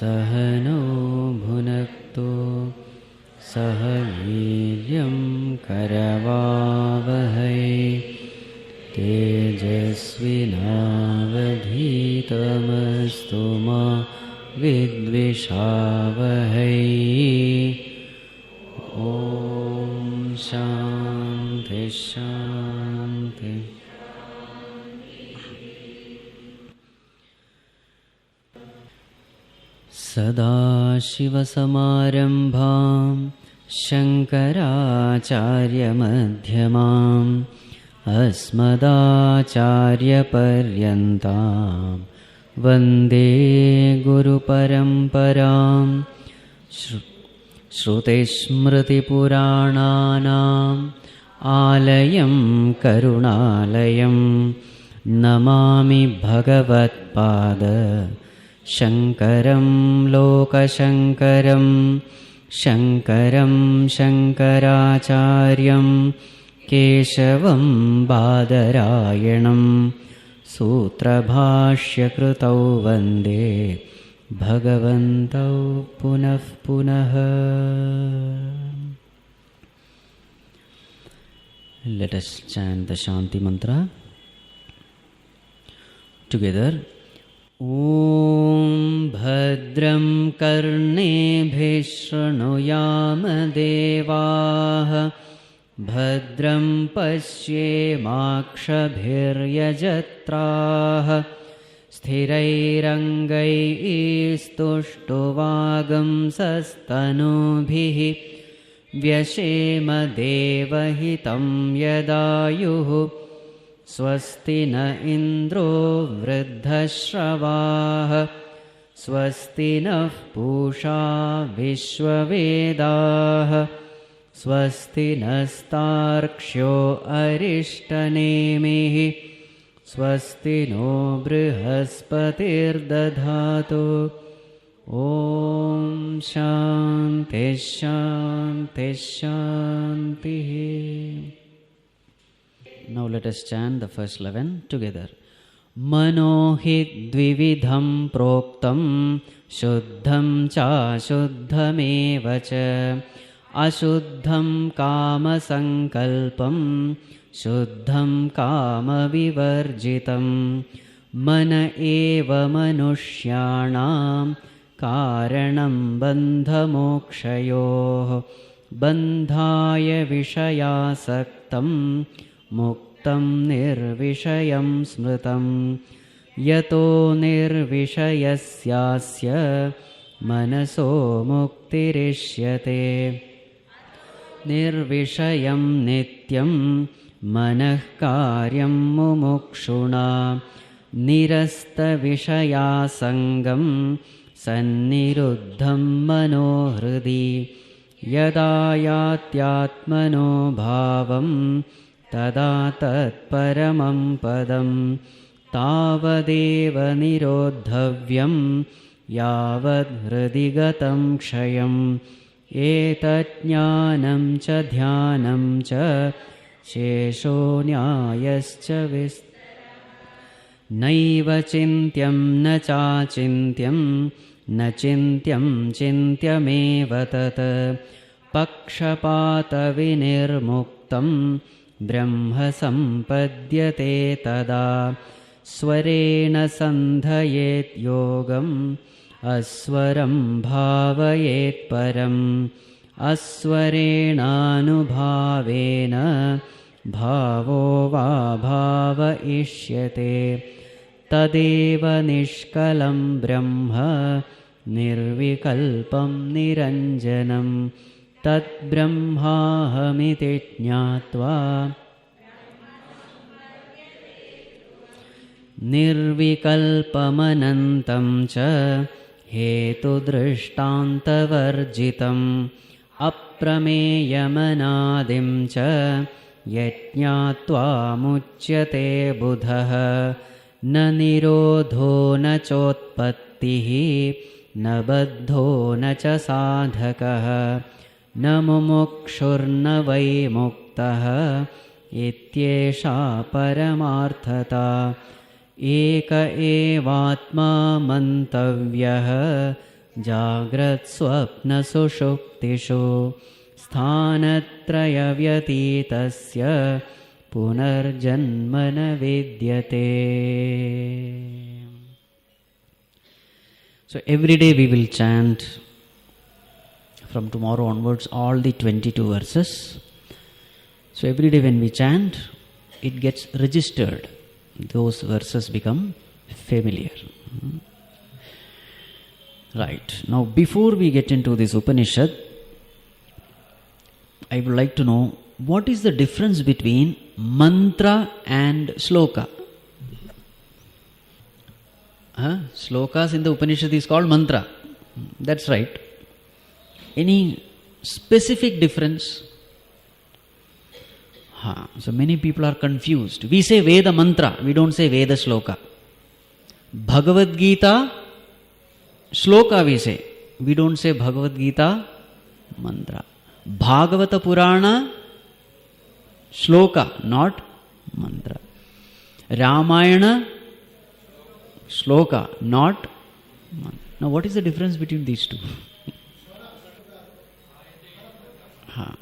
सहनो भुनक्तु सह वीर्यं करवावहै तेजस्विनावधीतमस्तु मा विद्विषावहै। ॐ शान्ति शान्ति। सदाशिवसमारम्भां शङ्कराचार्यमध्यमाम् अस्मदाचार्यपर्यन्तां वन्दे गुरुपरम्परां। श्रुतिस्मृतिपुराणानाम् आलयं करुणालयं नमामि भगवत्पाद शङ्करं लोकशङ्करं। शङ्करं शङ्कराचार्यं केशवं बादरायणं सूत्रभाष्यकृतौ वन्दे भगवन्तौ पुनः पुनः। Let us chant the Shanti mantra together. ॐ भद्रं कर्णेभिः शृणुयाम देवाः भद्रं पश्येमाक्षभिर्यजत्राः स्थिरैरङ्गैस्तुष्टुवागुंसस्तनूभिः व्यशेम देवहितं यदायुः स्वस्ति न इन्द्रो वृद्धश्रवाः स्वस्ति नः पूषा विश्ववेदाः स्वस्ति नस्तार्क्ष्यो अरिष्टनेमिः स्वस्ति नो बृहस्पतिर्दधातु। ॐ शान्ति शान्ति शान्तिः। Now let us chant the first 11 together. Mano hi dvividham proktam shuddham cha shuddhameva cha ashuddham kama sankalpam shuddham kama vivarjitam mana eva manushyanam karanam bandhamokshayoh bandhaya vishayasaktam मुक्तं निर्विषयं स्मृतं यतो निर्विषयस्यास्य मनसो मुक्तिरिष्यते। निर्विषयं नित्यं मनः कार्यं मुमुक्षुणा निरस्तविषयासङ्गं सन्निरुद्धं मनो हृदि यदा यात्यात्मनो भावं तदा तत्परमं पदं तावदेव निरोद्धव्यं यावद्धृदि गतं क्षयम् एतज्ज्ञानं च ध्यानं च शेषो न्यायश्च नैव चिन्त्यं न चाचिन्त्यं न चिन्त्यं चिन्त्यमेव तत् पक्षपातविनिर्मुक्तं ब्रह्म सम्पद्यते तदा स्वरेण सन्धयेत् योगम् अस्वरं भावयेत् परम् अस्वरेणानुभावेन भावो वा भावयिष्यते तदेव निष्कलं ब्रह्म निर्विकल्पं निरञ्जनं तद्ब्रह्माहमिति ज्ञात्वा निर्विकल्पमनन्तं च हेतुदृष्टान्तवर्जितम् अप्रमेयमनादिं च यज्ञात्वा मुच्यते बुधः न निरोधो न चोत्पत्तिः न बद्धो न च साधकः न मुमुक्षुर्न वै मुक्तः इत्येषा परमार्थता एक एवात्मा मन्तव्यः जाग्रत्स्वप्नसुषुप्तिषु स्थानत्रयव्यतीतस्य पुनर्जन्म न विद्यते. So every day we will chant from tomorrow onwards all the 22 verses. So every day when we chant, it gets registered. Those verses become familiar. Right. Now before we get into this Upanishad, I would like to know what is the difference between mantra and sloka. Slokas in the Upanishad is called mantra. That's right. Any specific difference? So many people are confused. We say Veda mantra, we don't say Veda sloka. Bhagavad Gita sloka we say. We don't say Bhagavad Gita mantra. Bhagavata Purana shloka, not mantra. Ramayana shloka, not mantra. Now what is the difference between these two?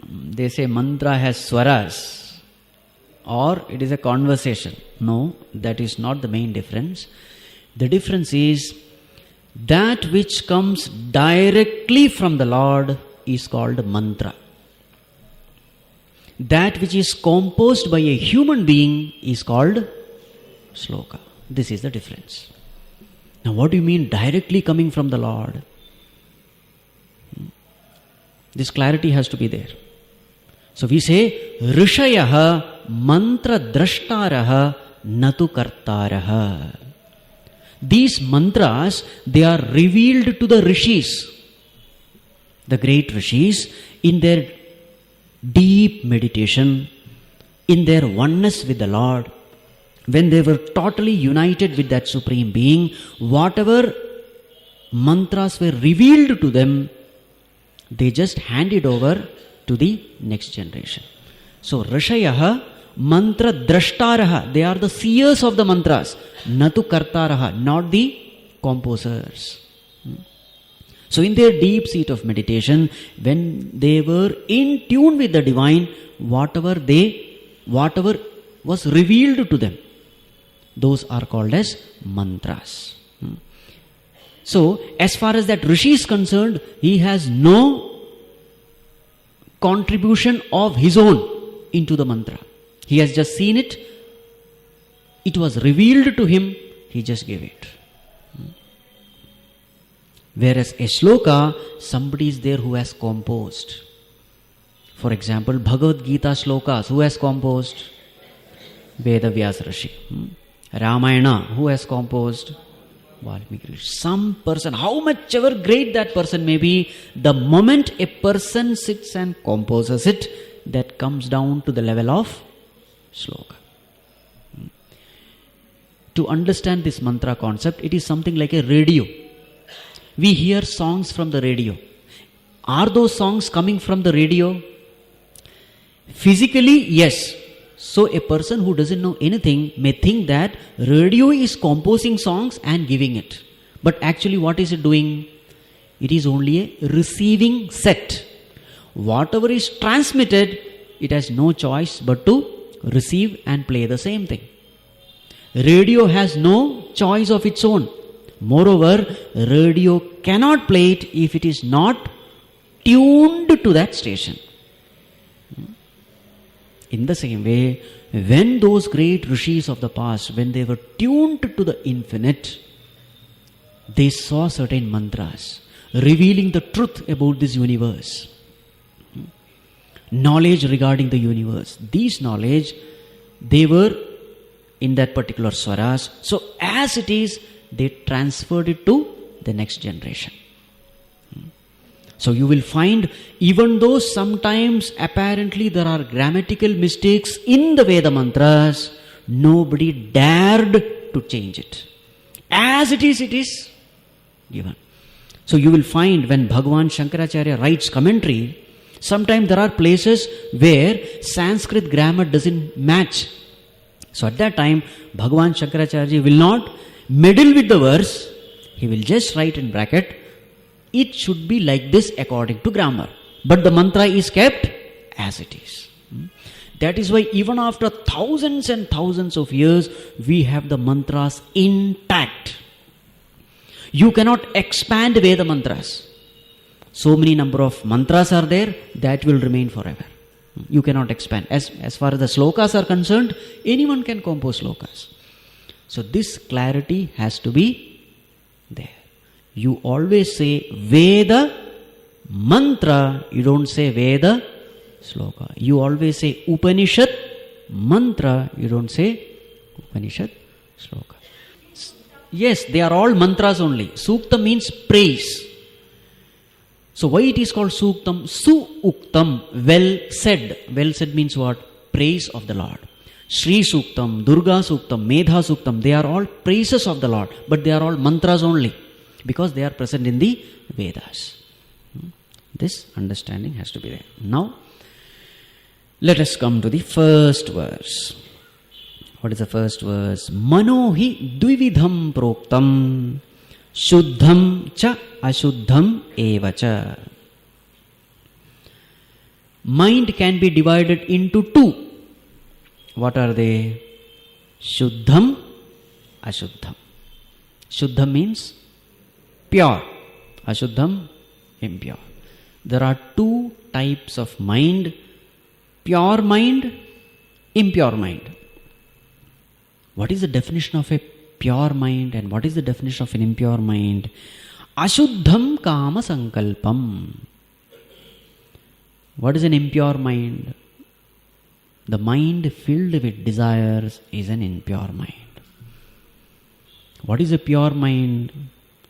They say mantra has swaras or it is a conversation. No, that is not the main difference. The difference is that which comes directly from the Lord is called mantra. That which is composed by a human being is called sloka. This is the difference. Now what do you mean directly coming from the Lord? This clarity has to be there. So we say Rishayaha mantra drashtaraha natu kartaraha. These mantras, they are revealed to the rishis, the great rishis, in their deep meditation, in their oneness with the Lord. When they were totally united with that Supreme Being, whatever mantras were revealed to them, they just handed over to the next generation. So Rishayaha mantra drashtaraha, they are the seers of the mantras, natu kartaraha, not the composers. So in their deep seat of meditation, when they were in tune with the divine, whatever was revealed to them, those are called as mantras. So as far as that Rishi is concerned, he has no contribution of his own into the mantra. He has just seen it. It was revealed to him. He just gave it. Whereas a sloka, somebody is there who has composed. For example, Bhagavad Gita slokas, who has composed? Veda Vyasa Rishi. Ramayana, who has composed? Valmiki Rishi. Some person, how much ever great that person may be, the moment a person sits and composes it, that comes down to the level of sloka. To understand this mantra concept, it is something like a radio. We hear songs from the radio. Are those songs coming from the radio? Physically, yes. So a person who doesn't know anything may think that radio is composing songs and giving it. But actually what is it doing? It is only a receiving set. Whatever is transmitted, it has no choice but to receive and play the same thing. Radio has no choice of its own. Moreover, radio cannot play it if it is not tuned to that station. In the same way, when those great rishis of the past, when they were tuned to the infinite, they saw certain mantras revealing the truth about this universe. Knowledge regarding the universe. These knowledge, they were in that particular swaras. So as it is, they transferred it to the next generation. So you will find, even though sometimes apparently there are grammatical mistakes in the Veda mantras, nobody dared to change it. As it is given. So you will find when Bhagavan Shankaracharya writes commentary, sometimes there are places where Sanskrit grammar doesn't match. So at that time, Bhagavan Shankaracharya will not meddle with the verse. He will just write in bracket, it should be like this according to grammar. But the mantra is kept as it is. That is why even after thousands and thousands of years, we have the mantras intact. You cannot expand Veda mantras. So many number of mantras are there, that will remain forever. You cannot expand. As far as the slokas are concerned, anyone can compose slokas. So this clarity has to be there. You always say Veda mantra, you don't say Veda sloka. You always say Upanishad mantra, you don't say Upanishad sloka. Yes, they are all mantras only. Suktam means praise. So why it is called Suktam? Su-uktam, well said. Well said means what? Praise of the Lord. Shri Suktam, Durga Suktam, Medha Suktam, they are all praises of the Lord. But they are all mantras only. Because they are present in the Vedas. This understanding has to be there. Now, let us come to the first verse. What is the first verse? Manohi dvividham proktam shuddham cha ashuddham evacha. Mind can be divided into two. What are they? Shuddham, ashuddham. Shuddham means pure. Ashuddham, impure. There are two types of mind. Pure mind, impure mind. What is the definition of a pure mind and what is the definition of an impure mind? Ashuddham kama sankalpam. What is an impure mind? The mind filled with desires is an impure mind. What is a pure mind?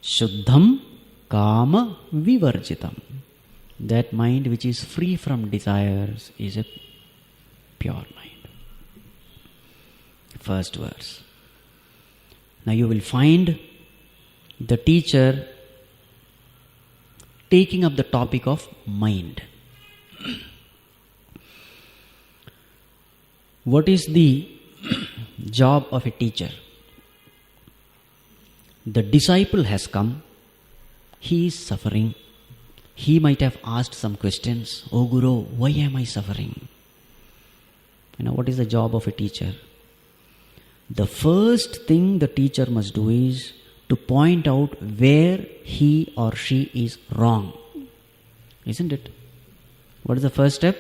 Shuddham kama vivarjitam. That mind which is free from desires is a pure mind. First verse. Now you will find the teacher taking up the topic of mind. What is the job of a teacher? The disciple has come. He is suffering. He might have asked some questions. Oh Guru, why am I suffering? What is the job of a teacher? The first thing the teacher must do is to point out where he or she is wrong. Isn't it? What is the first step?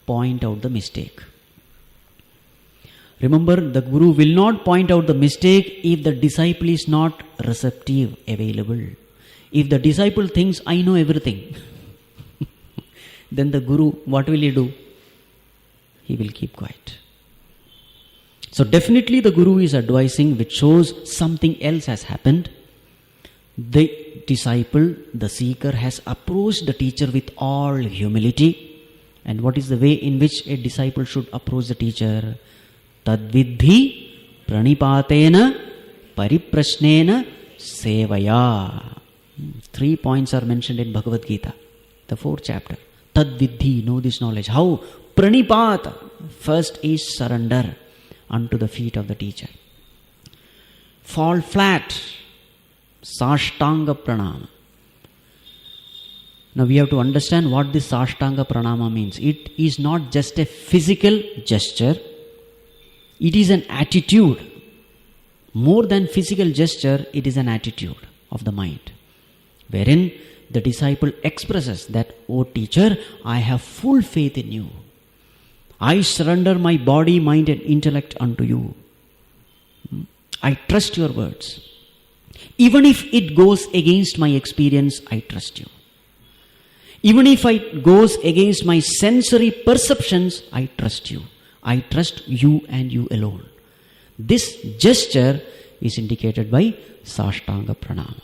Point out the mistake. Remember, the Guru will not point out the mistake if the disciple is not receptive, available. If the disciple thinks, I know everything, then the Guru, what will he do? He will keep quiet. So definitely the Guru is advising which shows something else has happened. The disciple, the seeker has approached the teacher with all humility. And what is the way in which a disciple should approach the teacher? Tadvidhi pranipatena pariprasnena sevaya. 3 points are mentioned in Bhagavad Gita, the 4th chapter. Tadvidhi, know this knowledge. How? Pranipata. First is surrender unto the feet of the teacher. Fall flat. Sashtanga pranama. Now we have to understand what this Sashtanga pranama means. It is not just a physical gesture. It is an attitude. More than physical gesture, it is an attitude of the mind, wherein the disciple expresses that, O teacher, I have full faith in you. I surrender my body, mind and intellect unto you. I trust your words. Even if it goes against my experience, I trust you. Even if it goes against my sensory perceptions, I trust you. I trust you and you alone. This gesture is indicated by Sashtanga pranama.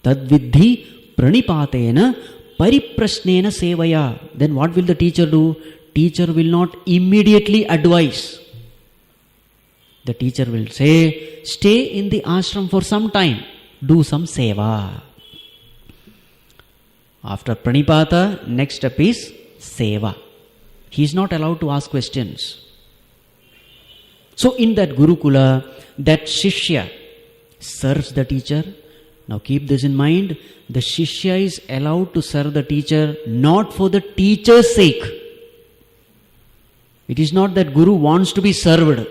Tadvidhi pranipatena pariprasnena sevaya. Then what will the teacher do? Teacher will not immediately advise. The teacher will say, stay in the ashram for some time. Do some seva. After pranipata, next step is seva. He is not allowed to ask questions. So in that Gurukula, that Shishya serves the teacher Now keep this in mind. The Shishya is allowed to serve the teacher not for the teacher's sake. It is not that Guru wants to be served.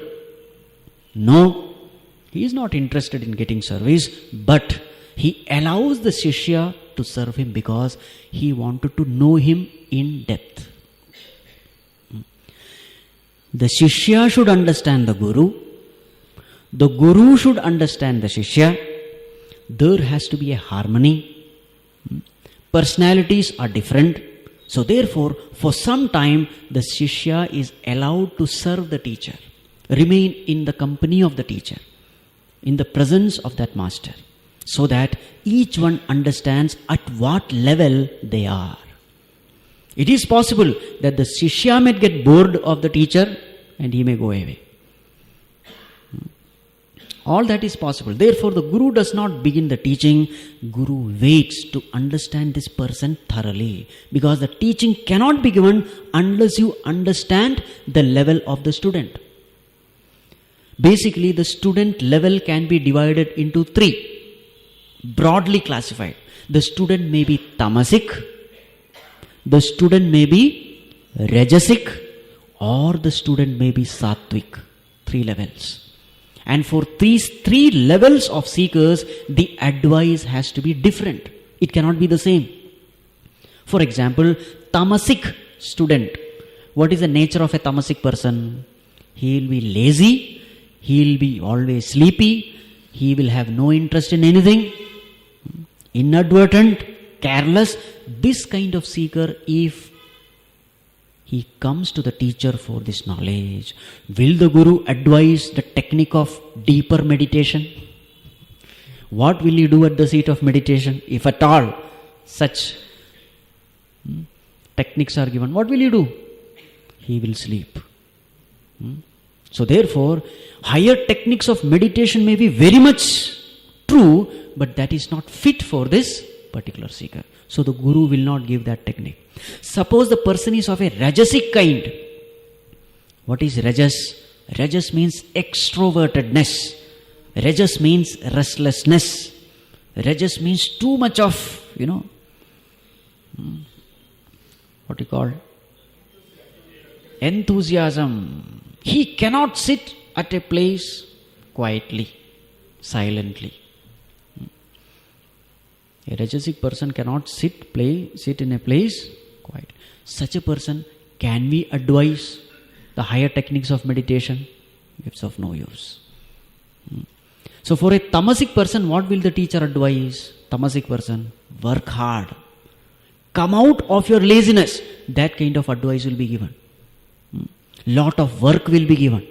No, he is not interested in getting service, but he allows the Shishya to serve him because he wanted to know him in depth. The Shishya should understand the Guru should understand the Shishya. There has to be a harmony. Personalities are different. So therefore, for some time, the Shishya is allowed to serve the teacher, remain in the company of the teacher, in the presence of that master, so that each one understands at what level they are. It is possible that the Shishya may get bored of the teacher and he may go away. All that is possible. Therefore, the Guru does not begin the teaching. Guru waits to understand this person thoroughly, because the teaching cannot be given unless you understand the level of the student. Basically, the student level can be divided into three, broadly classified. The student may be tamasic, the student may be rajasic, or the student may be sattvic. 3 levels. And for these 3 levels of seekers, the advice has to be different. It cannot be the same. For example, tamasic student. What is the nature of a tamasic person? He will be lazy, he will be always sleepy, he will have no interest in anything, inadvertent, careless. This kind of seeker, if he comes to the teacher for this knowledge, will the Guru advise the technique of deeper meditation? What will he do at the seat of meditation? If at all such techniques are given, what will he do? He will sleep. So therefore, higher techniques of meditation may be very much true, but that is not fit for this particular seeker. So the Guru will not give that technique. Suppose the person is of a rajasic kind. What is rajas? Rajas means extrovertedness. Rajas means restlessness. Rajas means too much of, what you call? Enthusiasm. He cannot sit at a place quietly, silently. A rajasic person cannot sit in a place quietly. Such a person, can we advise the higher techniques of meditation? It's of no use. So for a tamasic person, what will the teacher advise? Tamasic person, work hard. Come out of your laziness. That kind of advice will be given. Lot of work will be given.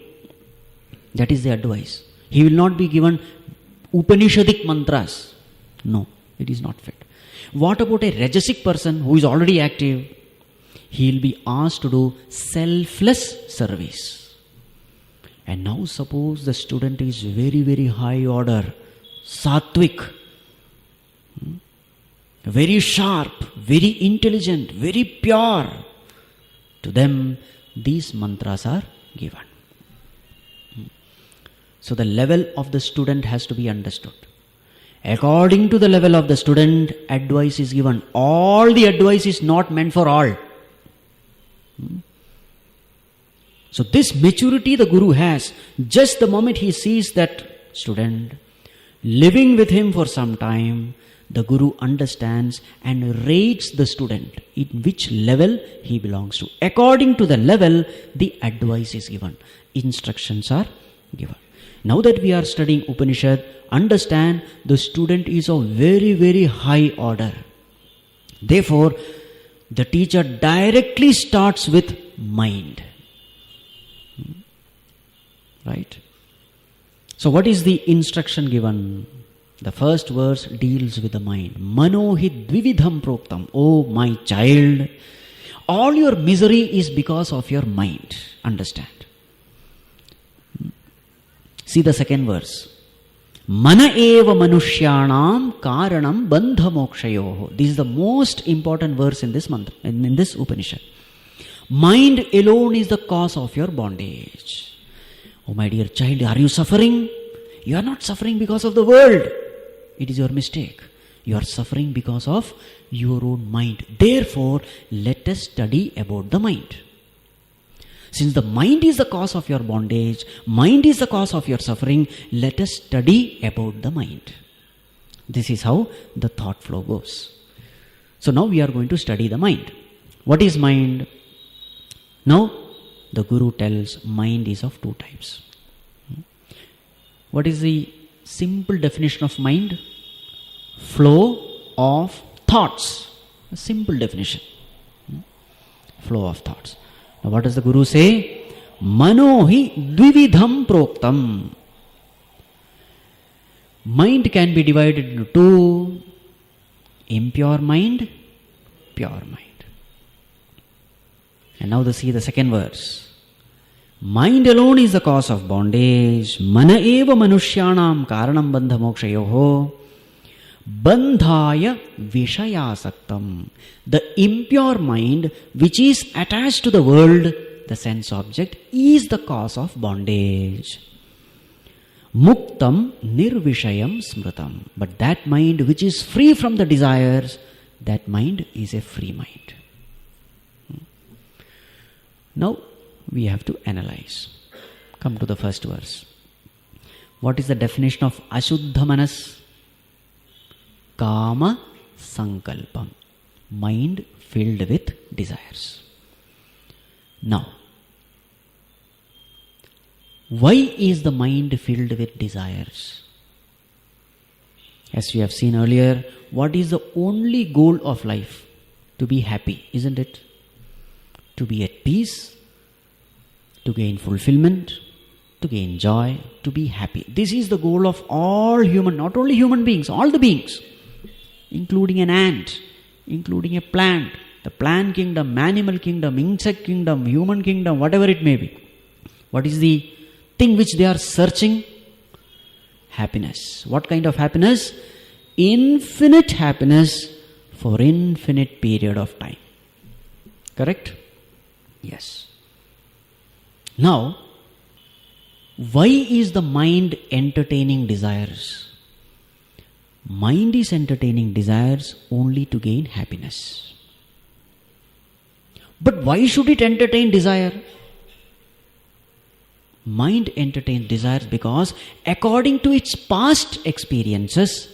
That is the advice. He will not be given Upanishadic mantras. No, it is not fit. What about a rajasic person who is already active? He will be asked to do selfless service. And now suppose the student is very, very high order, sattvic, very sharp, very intelligent, very pure. To them, these mantras are given. So the level of the student has to be understood. According to the level of the student, advice is given. All the advice is not meant for all. So this maturity the Guru has, just the moment he sees that student, living with him for some time, the Guru understands and rates the student in which level he belongs to. According to the level, the advice is given. Instructions are given. Now that we are studying Upanishad, understand the student is of very, very high order. Therefore, the teacher directly starts with mind. Right? So what is the instruction given? The first verse deals with the mind. Mano hi dvividham proktam. Oh my child, all your misery is because of your mind. Understand. See the second verse. Mana eva manushyanam karanam bandha mokshayoho. This is the most important verse in this mantra, in this Upanishad. Mind alone is the cause of your bondage. Oh my dear child, are you suffering? You are not suffering because of the world. it is your mistake. You are suffering because of your own mind. Therefore, let us study about the mind. Since the mind is the cause of your bondage, mind is the cause of your suffering, let us study about the mind. This is how the thought flow goes. So now we are going to study the mind. What is mind? Now the Guru tells mind is of two types. What is the simple definition of mind? Flow of thoughts. A simple definition. Flow of thoughts. Now what does the Guru say? Manohi dvividham proktam. Mind can be divided into two. Impure mind, pure mind. And now see the second verse. Mind alone is the cause of bondage. Mana eva manushyanam karanam bandha mokshayoho. Bandhaya vishayasaktam. The impure mind which is attached to the world, the sense object, is the cause of bondage. Muktam nirvishayam smritam. But that mind which is free from the desires, that mind is a free mind. Now we have to analyze. Come to the first verse. What is the definition of Ashuddha Manas? Kama Sankalpam. Mind filled with desires. Now, why is the mind filled with desires? As we have seen earlier, what is the only goal of life? To be happy, isn't it? To be at peace, to gain fulfillment, to gain joy, to be happy. This is the goal of all human, not only human beings, all the beings, including an ant, including a plant, the plant kingdom, animal kingdom, insect kingdom, human kingdom, whatever it may be. What is the thing which they are searching? Happiness. What kind of happiness? Infinite happiness for infinite period of time. Correct? Yes. Now, why is the mind entertaining desires? Mind is entertaining desires only to gain happiness. But why should it entertain desire? Mind entertains desires because according to its past experiences,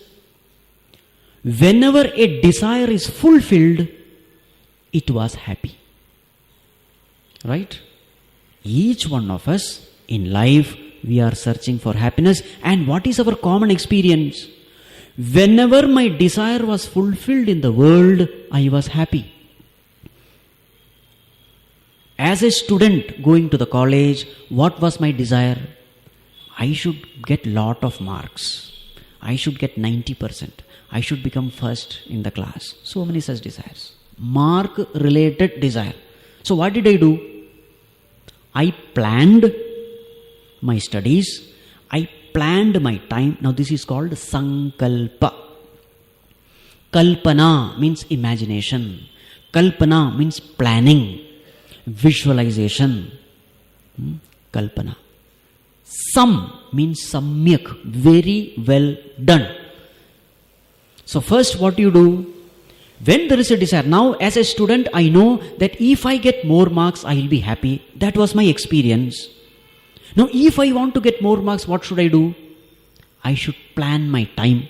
whenever a desire is fulfilled, it was happy. Right? Each one of us in life, we are searching for happiness. And what is our common experience? Whenever my desire was fulfilled in the world, I was happy. As a student going to the college, what was my desire? I should get lot of marks. I should get 90%. I should become first in the class. So many such desires. Mark related desire. So what did I do? I planned my studies. I planned my time. Now this is called sankalpa. Kalpana means imagination. Kalpana means planning. Visualization. Kalpana. Sam means samyak. Very well done. So first what you do? When there is a desire, now as a student I know that if I get more marks I will be happy. That was my experience. Now if I want to get more marks, what should I do? I should plan my time.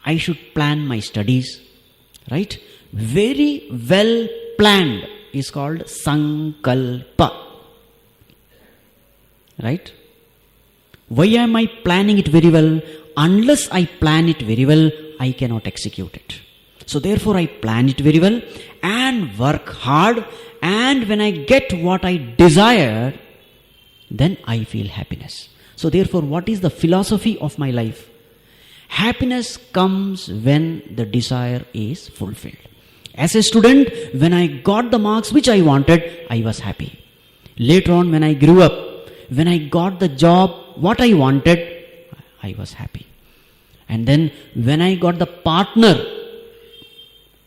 I should plan my studies. Right? Very well planned is called sankalpa. Right? Why am I planning it very well? Unless I plan it very well, I cannot execute it. So therefore I plan it very well and work hard, and when I get what I desire, then I feel happiness. So therefore, what is the philosophy of my life? Happiness comes when the desire is fulfilled. As a student, when I got the marks which I wanted, I was happy. Later on, when I grew up, when I got the job what I wanted, I was happy. And then when I got the partner,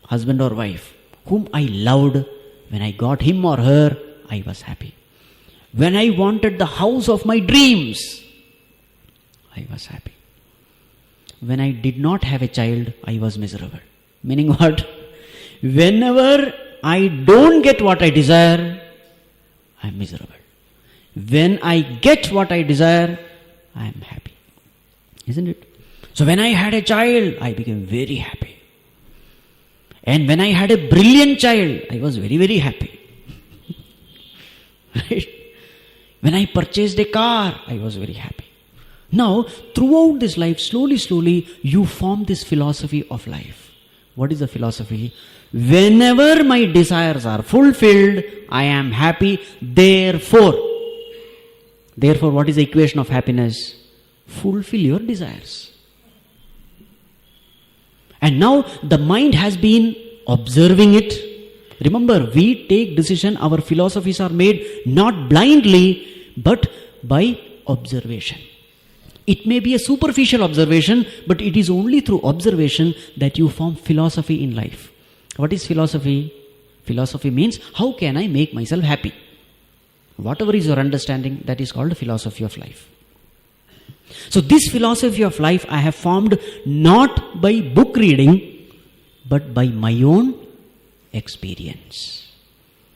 husband or wife, whom I loved, when I got him or her, I was happy. When I wanted the house of my dreams, I was happy. when I did not have a child, I was miserable. Meaning what? Whenever I don't get what I desire, I am miserable. When I get what I desire, I am happy. Isn't it? So when I had a child, I became very happy. And when I had a brilliant child, I was very, very happy. Right? When I purchased a car, I was very happy. Now, throughout this life, slowly, you form this philosophy of life. What is the philosophy? Whenever my desires are fulfilled, I am happy. Therefore, what is the equation of happiness? Fulfill your desires. And now the mind has been observing it. Remember, we take decision, our philosophies are made not blindly, but by observation. It may be a superficial observation, but it is only through observation that you form philosophy in life. What is philosophy? Philosophy means, how can I make myself happy? Whatever is your understanding, that is called philosophy of life. So this philosophy of life I have formed not by book reading, but by my own experience.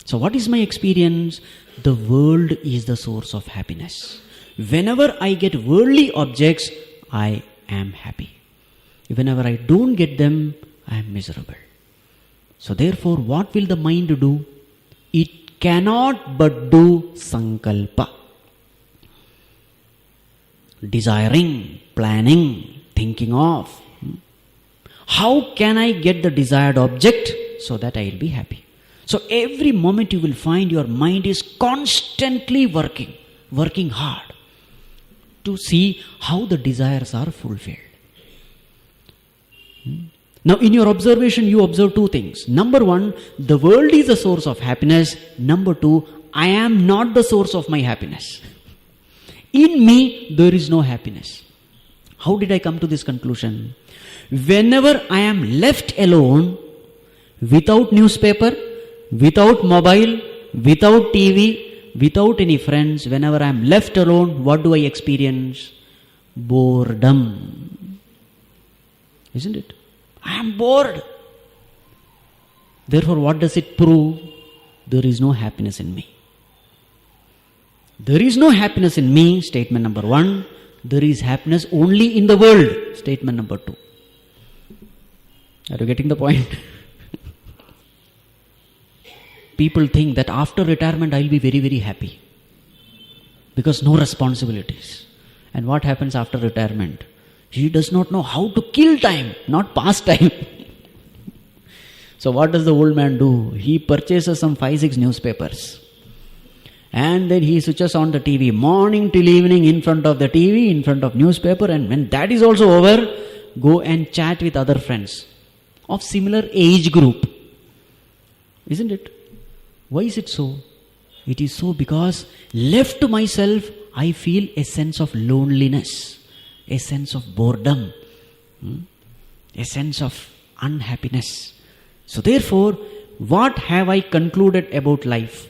So what is my experience? The world is the source of happiness. Whenever I get worldly objects, I am happy. Whenever I don't get them, I am miserable. So therefore, what will the mind do? It cannot but do sankalpa. Desiring, planning, thinking of. How can I get the desired object so that I will be happy? So every moment you will find your mind is constantly working hard to see how the desires are fulfilled. Now in your observation, you observe two things. Number one, the world is the source of happiness. Number two, I am not the source of my happiness. In me, there is no happiness. How did I come to this conclusion? Whenever I am left alone, without newspaper, without mobile, without TV, without any friends, whenever I am left alone, what do I experience? Boredom. Isn't it? I am bored. Therefore, what does it prove? There is no happiness in me. There is no happiness in me, statement number one. There is happiness only in the world, statement number two. Are you getting the point? People think that after retirement I will be very, very happy. Because no responsibilities. And what happens after retirement? He does not know how to kill time, not pass time. So what does the old man do? He purchases some 5-6 newspapers. And then he switches on the TV morning till evening in front of the TV, in front of newspaper, and when that is also over, go and chat with other friends of similar age group. Isn't it? Why is it so? It is so because left to myself, I feel a sense of loneliness, a sense of boredom, a sense of unhappiness. So therefore, what have I concluded about life?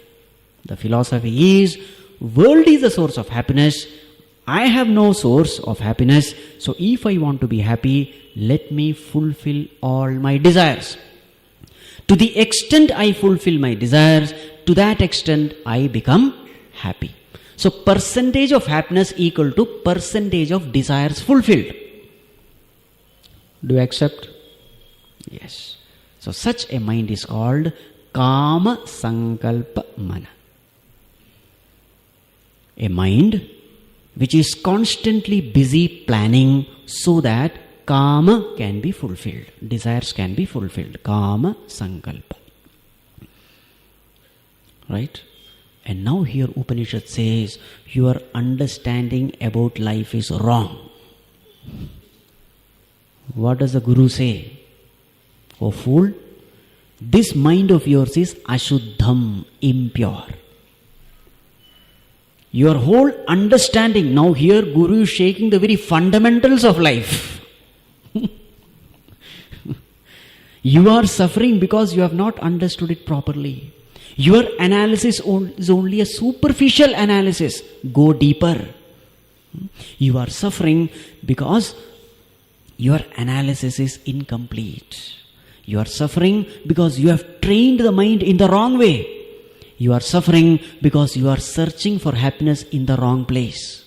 The philosophy is, world is the source of happiness. I have no source of happiness. So if I want to be happy, let me fulfill all my desires. To the extent I fulfill my desires, to that extent I become happy. So percentage of happiness equal to percentage of desires fulfilled. Do you accept? Yes. So such a mind is called Kama Sankalpa Mana. A mind which is constantly busy planning so that Kama can be fulfilled, desires can be fulfilled. Kama Sankalpa. Right? And now here Upanishad says, your understanding about life is wrong. What does the Guru say? Oh fool, this mind of yours is ashuddham, impure. Your whole understanding, now here Guru is shaking the very fundamentals of life. You are suffering because you have not understood it properly. Your analysis is only a superficial analysis. Go deeper. You are suffering because your analysis is incomplete. You are suffering because you have trained the mind in the wrong way. You are suffering because you are searching for happiness in the wrong place.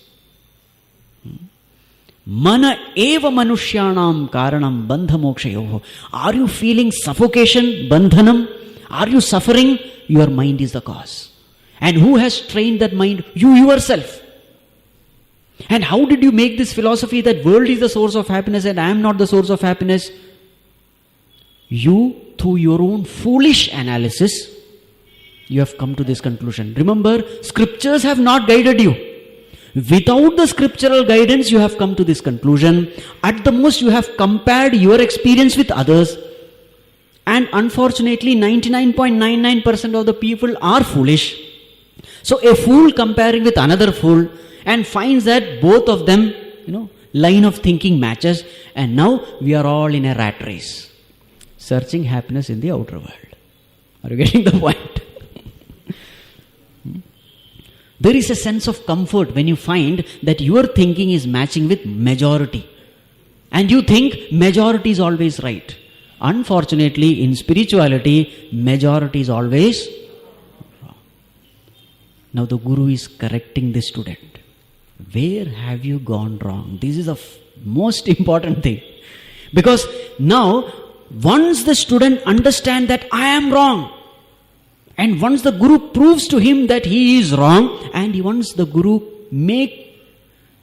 Mana eva manushyanam karanam bandha mokshayoho. Are you feeling suffocation, bandhanam? Are you suffering? Your mind is the cause. And who has trained that mind? You yourself. And how did you make this philosophy that world is the source of happiness and I am not the source of happiness? You, through your own foolish analysis, you have come to this conclusion. Remember, scriptures have not guided you. Without the scriptural guidance, you have come to this conclusion. At the most, you have compared your experience with others. And unfortunately, 99.99% of the people are foolish. So a fool comparing with another fool and finds that both of them, line of thinking matches. And now we are all in a rat race, searching happiness in the outer world. Are you getting the point? There is a sense of comfort when you find that your thinking is matching with majority. And you think majority is always right. Unfortunately, in spirituality, majority is always wrong. Now the Guru is correcting the student. Where have you gone wrong? This is the most important thing. Because now, once the student understands that I am wrong, and once the Guru proves to him that he is wrong, and once the Guru make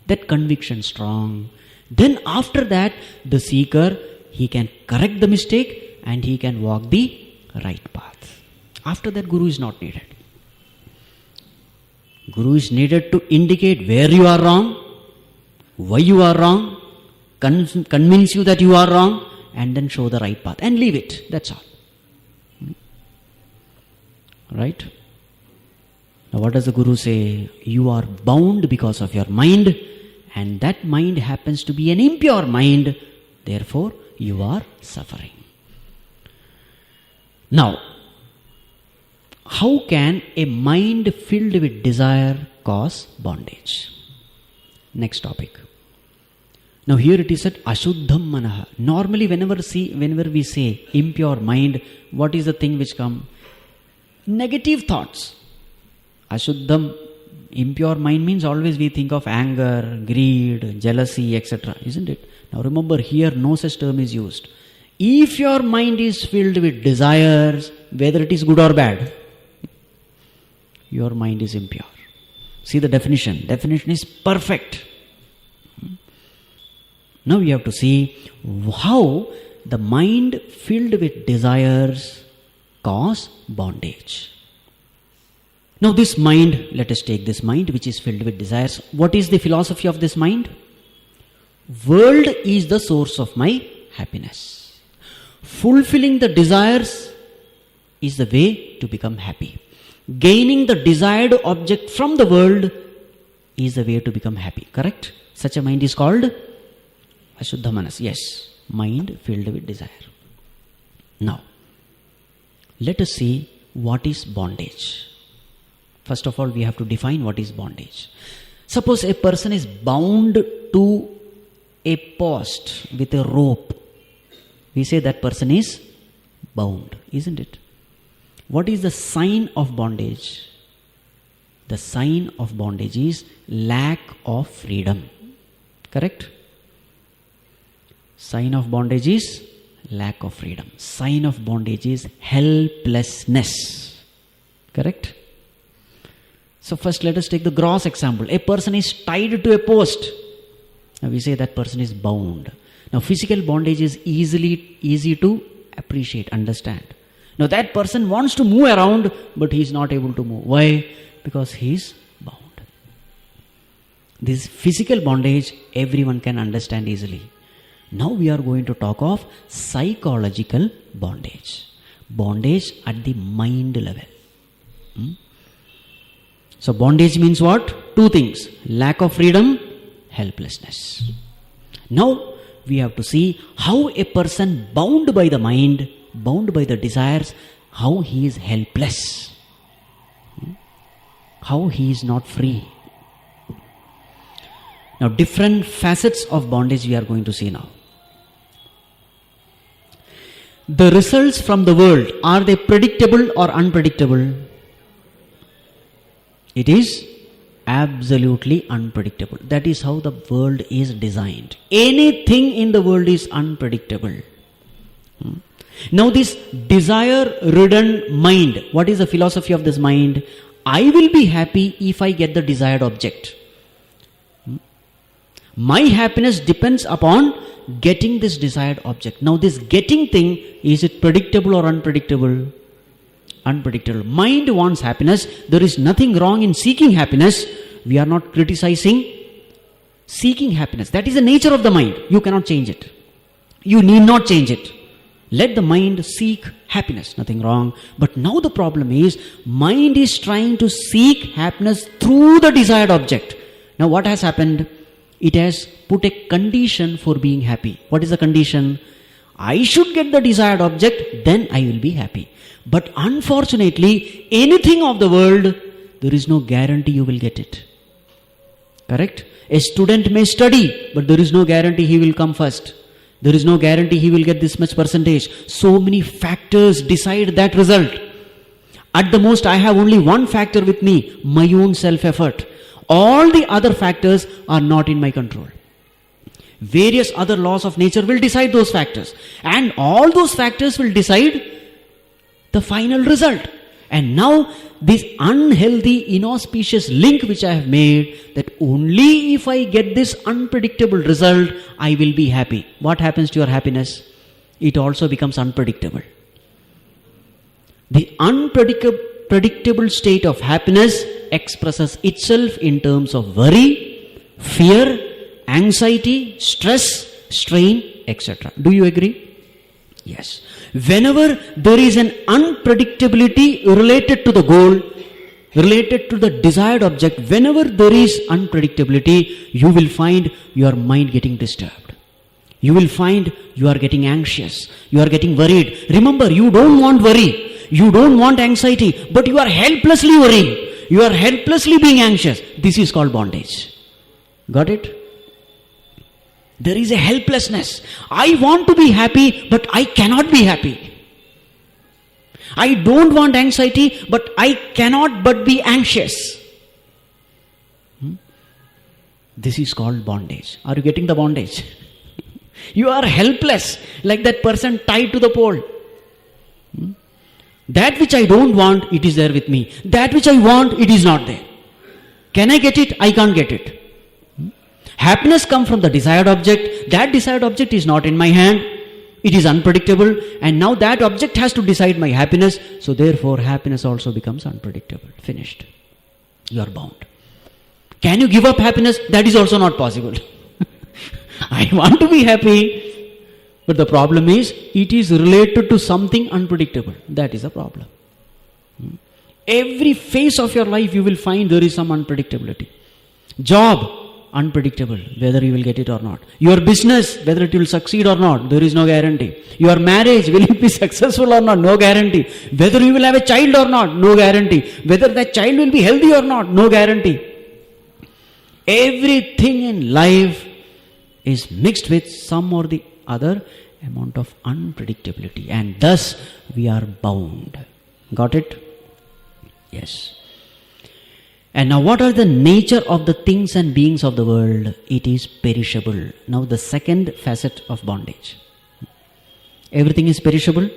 that conviction strong, then after that, the seeker, he can correct the mistake and he can walk the right path. After that, Guru is not needed. Guru is needed to indicate where you are wrong, why you are wrong, convince you that you are wrong, and then show the right path and leave it. That's all. Right? Now what does the Guru say? You are bound because of your mind, and that mind happens to be an impure mind. Therefore, you are suffering. Now, how can a mind filled with desire cause bondage? Next topic. Now here it is said Ashuddham Manaha. Normally whenever we say impure mind, what is the thing which comes? Negative thoughts. Ashuddham, impure mind means always we think of anger, greed, jealousy, etc. Isn't it? Now remember, here no such term is used. If your mind is filled with desires, whether it is good or bad, your mind is impure. See the definition. Definition is perfect. Now we have to see how the mind filled with desires cause bondage. Now this mind, let us take this mind which is filled with desires. What is the philosophy of this mind? World is the source of my happiness. Fulfilling the desires is the way to become happy. Gaining the desired object from the world is the way to become happy. Correct? Such a mind is called Ashuddha Manas. Yes, mind filled with desire. Now, let us see what is bondage. First of all, we have to define what is bondage. Suppose a person is bound to a post with a rope. We say that person is bound, isn't it? What is the sign of bondage? The sign of bondage is lack of freedom. Correct? Sign of bondage is lack of freedom. Sign of bondage is helplessness. Correct? So first let us take the gross example. A person is tied to a post. Now we say that person is bound. Now physical bondage is easy to appreciate, understand. Now that person wants to move around, but he is not able to move. Why? Because he is bound. This physical bondage everyone can understand easily. Now we are going to talk of psychological bondage. Bondage at the mind level. So bondage means what? Two things. Lack of freedom, helplessness. Now we have to see how a person bound by the mind, bound by the desires, how he is helpless. How he is not free. Now different facets of bondage we are going to see now. The results from the world, are they predictable or unpredictable? It is absolutely unpredictable. That is how the world is designed. Anything in the world is unpredictable. Now this desire-ridden mind, what is the philosophy of this mind? I will be happy if I get the desired object. My happiness depends upon getting this desired object. Now this getting thing, is it predictable or unpredictable? Unpredictable. Mind wants happiness. There is nothing wrong in seeking happiness. We are not criticizing seeking happiness. That is the nature of the mind. You cannot change it. You need not change it. Let the mind seek happiness. Nothing wrong. But now the problem is, mind is trying to seek happiness through the desired object. Now what has happened? It has put a condition for being happy. What is the condition? I should get the desired object, then I will be happy. But unfortunately, anything of the world, there is no guarantee you will get it. Correct? A student may study, but there is no guarantee he will come first. There is no guarantee he will get this much percentage. So many factors decide that result. At the most, I have only one factor with me, my own self-effort. All the other factors are not in my control. Various other laws of nature will decide those factors. And all those factors will decide the final result. And now this unhealthy, inauspicious link which I have made, that only if I get this unpredictable result, I will be happy. What happens to your happiness? It also becomes unpredictable. The unpredictable state of happiness expresses itself in terms of worry, fear, anxiety, stress, strain, etc. Do you agree? Yes. Whenever there is an unpredictability related to the goal, related to the desired object, whenever there is unpredictability, you will find your mind getting disturbed. You will find you are getting anxious. You are getting worried. Remember, you don't want worry. You don't want anxiety, but you are helplessly worrying. You are helplessly being anxious. This is called bondage. Got it? There is a helplessness. I want to be happy, but I cannot be happy. I don't want anxiety, but I cannot but be anxious. This is called bondage. Are you getting the bondage? You are helpless, like that person tied to the pole. That which I don't want, it is there with me. That which I want, it is not there. Can I get it? I can't get it. Happiness comes from the desired object. That desired object is not in my hand. It is unpredictable. And now that object has to decide my happiness. So therefore, happiness also becomes unpredictable. Finished. You are bound. Can you give up happiness? That is also not possible. I want to be happy. But the problem is, it is related to something unpredictable. That is a problem. Every phase of your life, you will find there is some unpredictability. Job, unpredictable, whether you will get it or not. Your business, whether it will succeed or not, there is no guarantee. Your marriage, will it be successful or not? No guarantee. Whether you will have a child or not, no guarantee. Whether that child will be healthy or not, no guarantee. Everything in life is mixed with some or the other amount of unpredictability, and thus we are bound. Got it? Yes. And now what are the nature of the things and beings of the world? It is perishable. Now the second facet of bondage. Everything is perishable.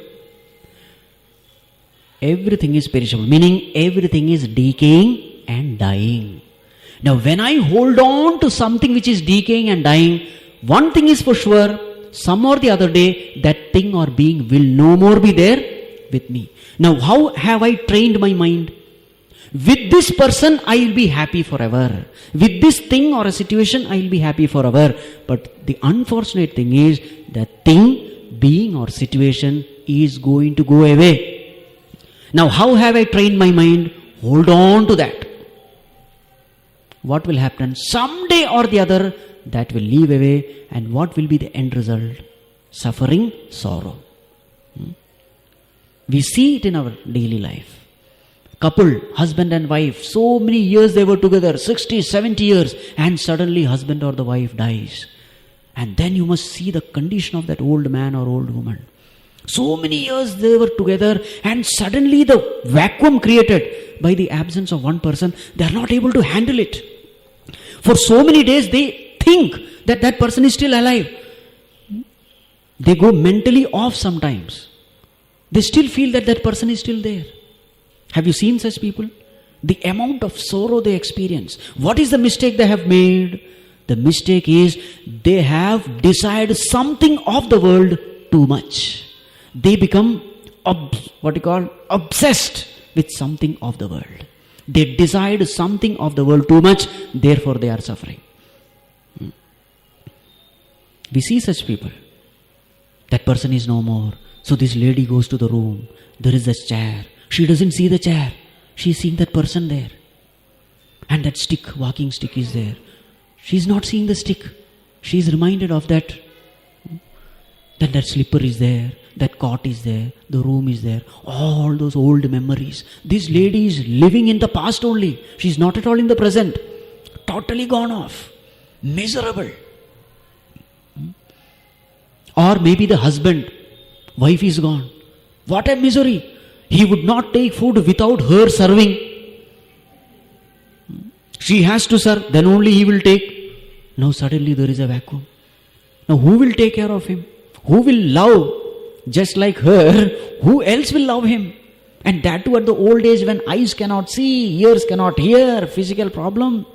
Everything is perishable, meaning everything is decaying and dying. Now when I hold on to something which is decaying and dying, one thing is for sure, some or the other day, that thing or being will no more be there with me. Now how have I trained my mind? With this person, I will be happy forever. With this thing or a situation, I will be happy forever. But the unfortunate thing is, that thing, being or situation is going to go away. Now how have I trained my mind? Hold on to that. What will happen? Someday or the other, that will leave away, and what will be the end result? Suffering, sorrow. We see it in our daily life. Couple, husband and wife, so many years they were together, 60, 70 years, and suddenly husband or the wife dies. And then you must see the condition of that old man or old woman. So many years they were together, and suddenly the vacuum created by the absence of one person, they are not able to handle it. For so many days they think that that person is still alive. They go mentally off sometimes. They still feel that that person is still there. Have you seen such people? The amount of sorrow they experience. What is the mistake they have made? The mistake is they have desired something of the world too much. They become obsessed with something of the world. They desired something of the world too much, therefore they are suffering. We see such people. That person is no more. So this lady goes to the room. There is this chair. She doesn't see the chair. She is seeing that person there. And that stick, walking stick is there. She is not seeing the stick. She is reminded of that. Then that slipper is there. That cot is there. The room is there. All those old memories. This lady is living in the past only. She is not at all in the present. Totally gone off. Miserable. Or maybe the husband, wife is gone. What a misery. He would not take food without her serving. She has to serve, then only he will take. Now suddenly there is a vacuum. Now who will take care of him? Who will love just like her? Who else will love him? And that too at the old age when eyes cannot see, ears cannot hear, physical problem.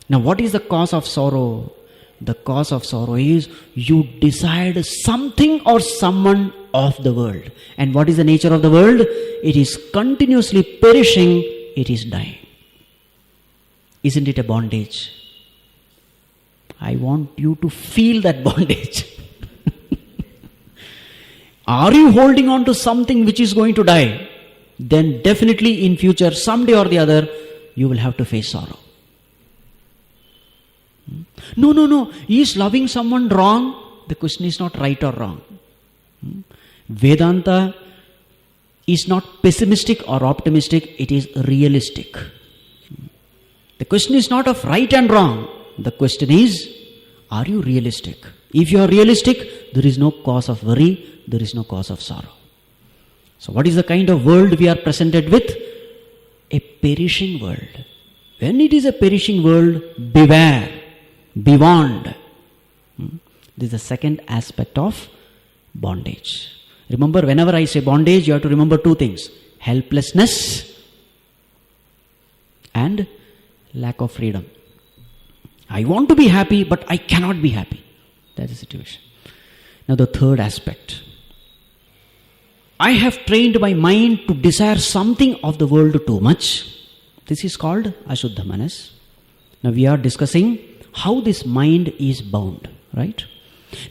Now what is the cause of sorrow? The cause of sorrow is you decide something or someone of the world. And what is the nature of the world? It is continuously perishing, it is dying. Isn't it a bondage? I want you to feel that bondage. Are you holding on to something which is going to die? Then definitely in future, someday or the other, you will have to face sorrow. No. He is loving someone wrong. The question is not right or wrong. Vedanta is not pessimistic or optimistic. It is realistic. The question is not of right and wrong. The question is, are you realistic? If you are realistic, there is no cause of worry. There is no cause of sorrow. So what is the kind of world we are presented with? A perishing world. When it is a perishing world, beware. Be warned. This is the second aspect of bondage. Remember, whenever I say bondage, you have to remember two things. Helplessness and lack of freedom. I want to be happy, but I cannot be happy. That's the situation. Now the third aspect. I have trained my mind to desire something of the world too much. This is called Ashuddha Manas. Now we are discussing how this mind is bound, right?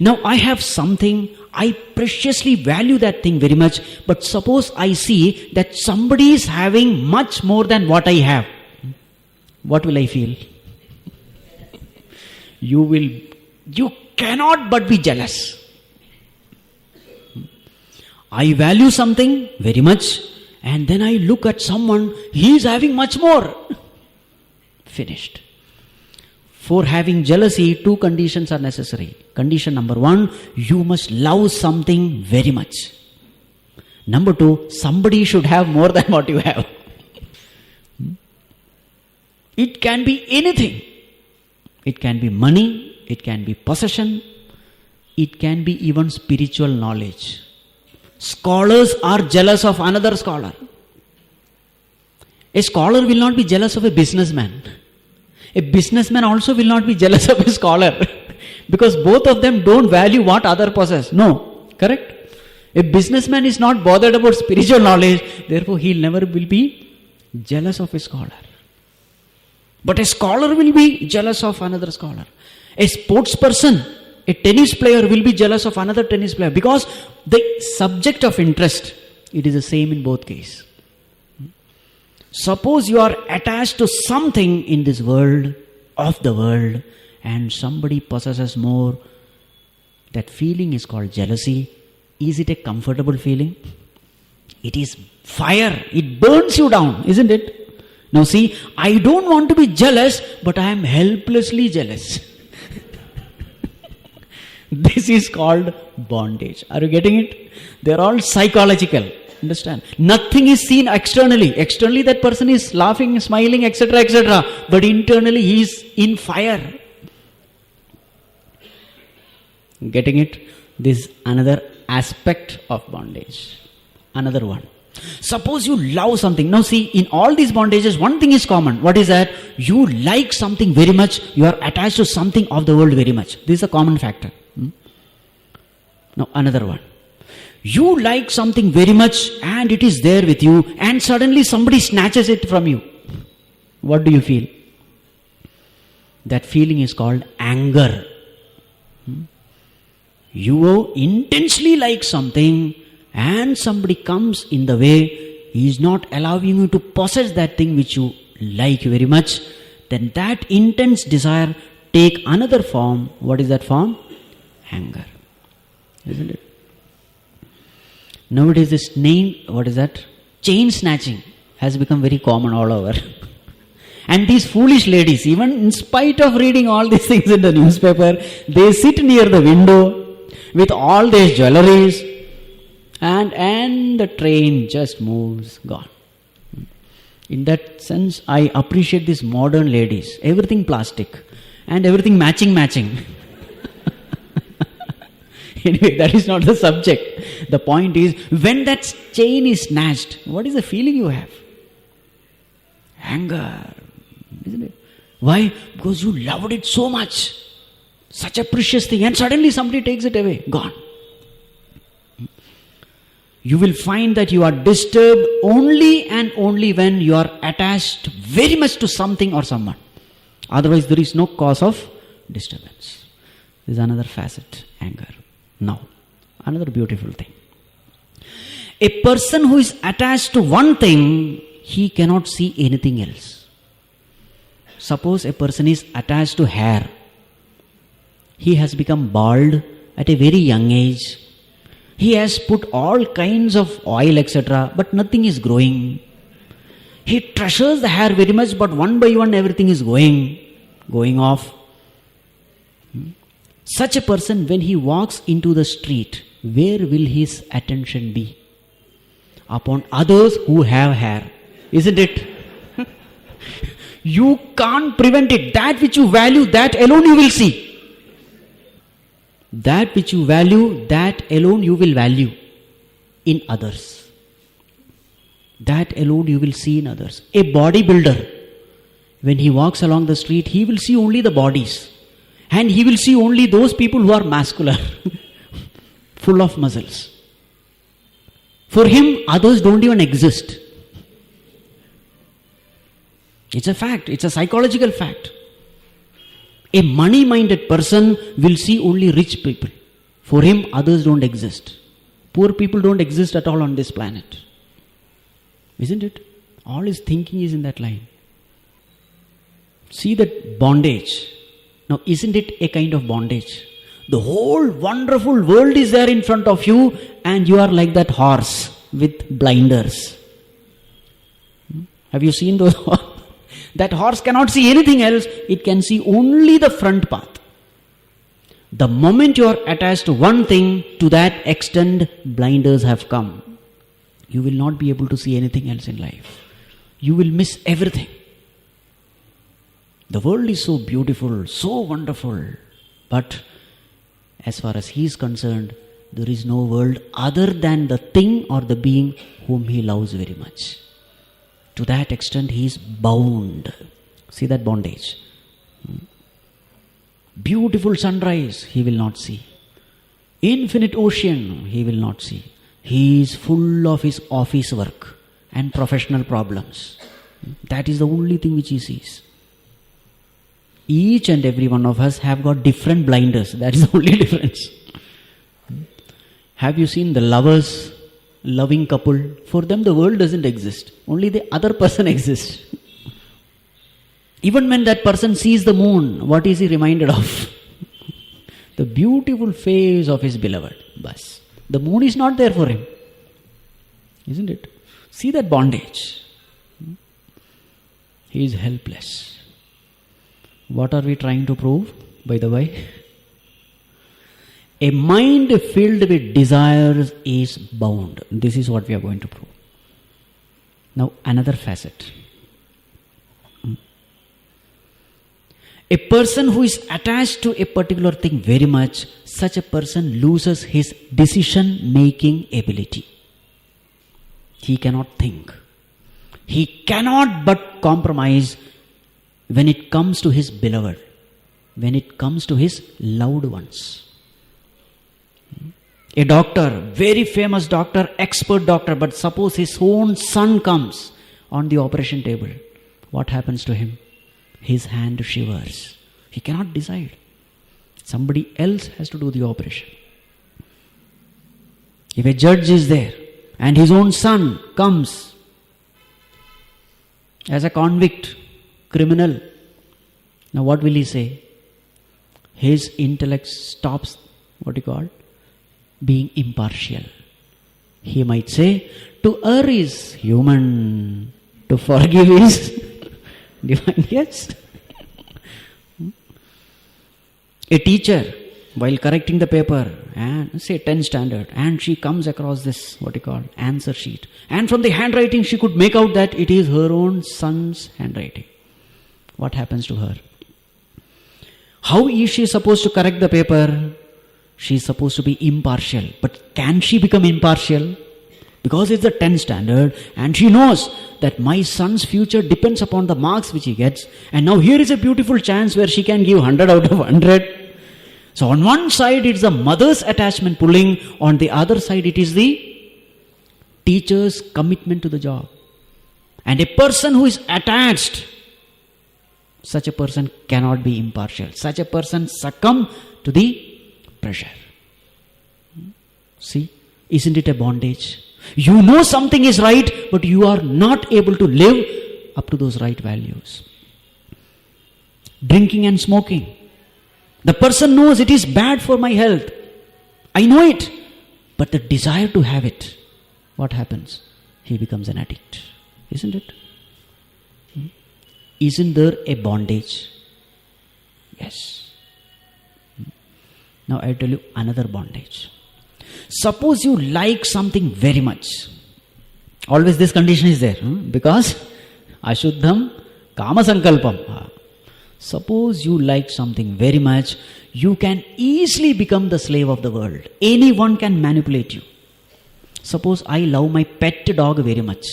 Now I have something, I preciously value that thing very much, but suppose I see that somebody is having much more than what I have. What will I feel? You cannot but be jealous. I value something very much, and then I look at someone, he is having much more. Finished. For having jealousy, two conditions are necessary. Condition number one, you must love something very much. Number two, somebody should have more than what you have. It can be anything. It can be money, it can be possession, it can be even spiritual knowledge. Scholars are jealous of another scholar. A scholar will not be jealous of a businessman. A businessman also will not be jealous of a scholar because both of them don't value what other possess. No, correct? A businessman is not bothered about spiritual knowledge, therefore he never will be jealous of a scholar. But a scholar will be jealous of another scholar. A sports person, a tennis player will be jealous of another tennis player because the subject of interest, it is the same in both cases. Suppose you are attached to something in this world, of the world, and somebody possesses more. That feeling is called jealousy. Is it a comfortable feeling? It is fire. It burns you down, isn't it? Now see, I don't want to be jealous, but I am helplessly jealous. This is called bondage. Are you getting it? They're all psychological. Understand? Nothing is seen externally. Externally that person is laughing, smiling, etc., etc. But internally he is in fire. Getting it? This is another aspect of bondage. Another one. Suppose you love something. Now see, in all these bondages, one thing is common. What is that? You like something very much. You are attached to something of the world very much. This is a common factor. Now another one. You like something very much and it is there with you, and suddenly somebody snatches it from you. What do you feel? That feeling is called anger. You intensely like something and somebody comes in the way, he is not allowing you to possess that thing which you like very much, then that intense desire take another form. What is that form? Anger. Isn't it? Nowadays this chain snatching has become very common all over. And these foolish ladies, even in spite of reading all these things in the newspaper, they sit near the window with all their jewelries, and the train just moves, gone. In that sense, I appreciate these modern ladies. Everything plastic and everything matching. Anyway, that is not the subject. The point is, when that chain is snatched, what is the feeling you have? Anger, isn't it? Why? Because you loved it so much. Such a precious thing, and suddenly somebody takes it away, gone. You will find that you are disturbed only and only when you are attached very much to something or someone. Otherwise, there is no cause of disturbance. This is another facet, anger. Now, another beautiful thing. A person who is attached to one thing, he cannot see anything else. Suppose a person is attached to hair. He has become bald at a very young age. He has put all kinds of oil, etc., but nothing is growing. He treasures the hair very much, but one by one everything is going off. Such a person, when he walks into the street, where will his attention be? Upon others who have hair. Isn't it? You can't prevent it. That which you value, that alone you will see. That which you value, that alone you will value in others. That alone you will see in others. A bodybuilder, when he walks along the street, he will see only the bodies. And he will see only those people who are muscular, full of muscles. For him, others don't even exist. It's a fact. It's a psychological fact. A money-minded person will see only rich people. For him, others don't exist. Poor people don't exist at all on this planet. Isn't it? All his thinking is in that line. See that bondage. Now, isn't it a kind of bondage? The whole wonderful world is there in front of you, and you are like that horse with blinders. Have you seen those? That horse cannot see anything else. It can see only the front path. The moment you are attached to one thing, to that extent, blinders have come. You will not be able to see anything else in life. You will miss everything. The world is so beautiful, so wonderful. But as far as he is concerned, there is no world other than the thing or the being whom he loves very much. To that extent, he is bound. See that bondage. Beautiful sunrise, he will not see. Infinite ocean, he will not see. He is full of his office work and professional problems. That is the only thing which he sees. Each and every one of us have got different blinders. That is the only difference. Have you seen the lovers, loving couple? For them the world doesn't exist. Only the other person exists. Even when that person sees the moon, what is he reminded of? The beautiful face of his beloved. Bas. The moon is not there for him. Isn't it? See that bondage. He is helpless. What are we trying to prove, by the way? A mind filled with desires is bound. This is what we are going to prove. Now, another facet. A person who is attached to a particular thing very much, such a person loses his decision-making ability. He cannot think. He cannot but compromise when it comes to his beloved, when it comes to his loved ones. A doctor, very famous doctor, expert doctor, but suppose his own son comes on the operation table. What happens to him? His hand shivers. He cannot decide. Somebody else has to do the operation. If a judge is there and his own son comes as a convict, criminal, now what will he say? His intellect stops, being impartial. He might say, to err is human, to forgive is divine. Yes. A teacher, while correcting the paper, and say 10 standard, and she comes across this, answer sheet. And from the handwriting, she could make out that it is her own son's handwriting. What happens to her? How is she supposed to correct the paper? She is supposed to be impartial. But can she become impartial? Because it's a 10 standard and she knows that my son's future depends upon the marks which he gets. And now here is a beautiful chance where she can give 100 out of 100. So on one side it's the mother's attachment pulling. On the other side it is the teacher's commitment to the job. And a person who is attached, such a person cannot be impartial. Such a person succumb to the pressure. See, isn't it a bondage? You know something is right, but you are not able to live up to those right values. Drinking and smoking. The person knows it is bad for my health. I know it. But the desire to have it, what happens? He becomes an addict. Isn't it? Isn't there a bondage? Yes. Now I tell you another bondage. Suppose you like something very much. Always this condition is there. Because Ashuddham Kama Sankalpam. Suppose you like something very much, you can easily become the slave of the world. Anyone can manipulate you. Suppose I love my pet dog very much.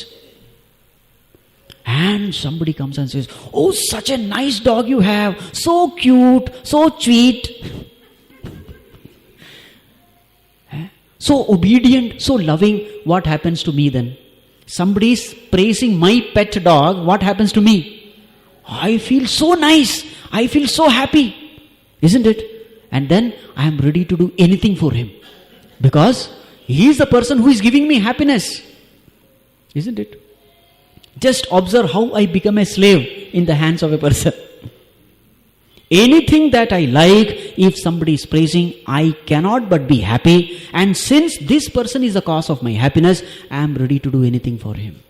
And somebody comes and says, oh, such a nice dog you have. So cute, so sweet. So obedient, so loving. What happens to me then? Somebody is praising my pet dog. What happens to me? I feel so nice. I feel so happy. Isn't it? And then I am ready to do anything for him. Because he is the person who is giving me happiness. Isn't it? Just observe how I become a slave in the hands of a person. Anything that I like, if somebody is praising, I cannot but be happy. And since this person is the cause of my happiness, I am ready to do anything for him.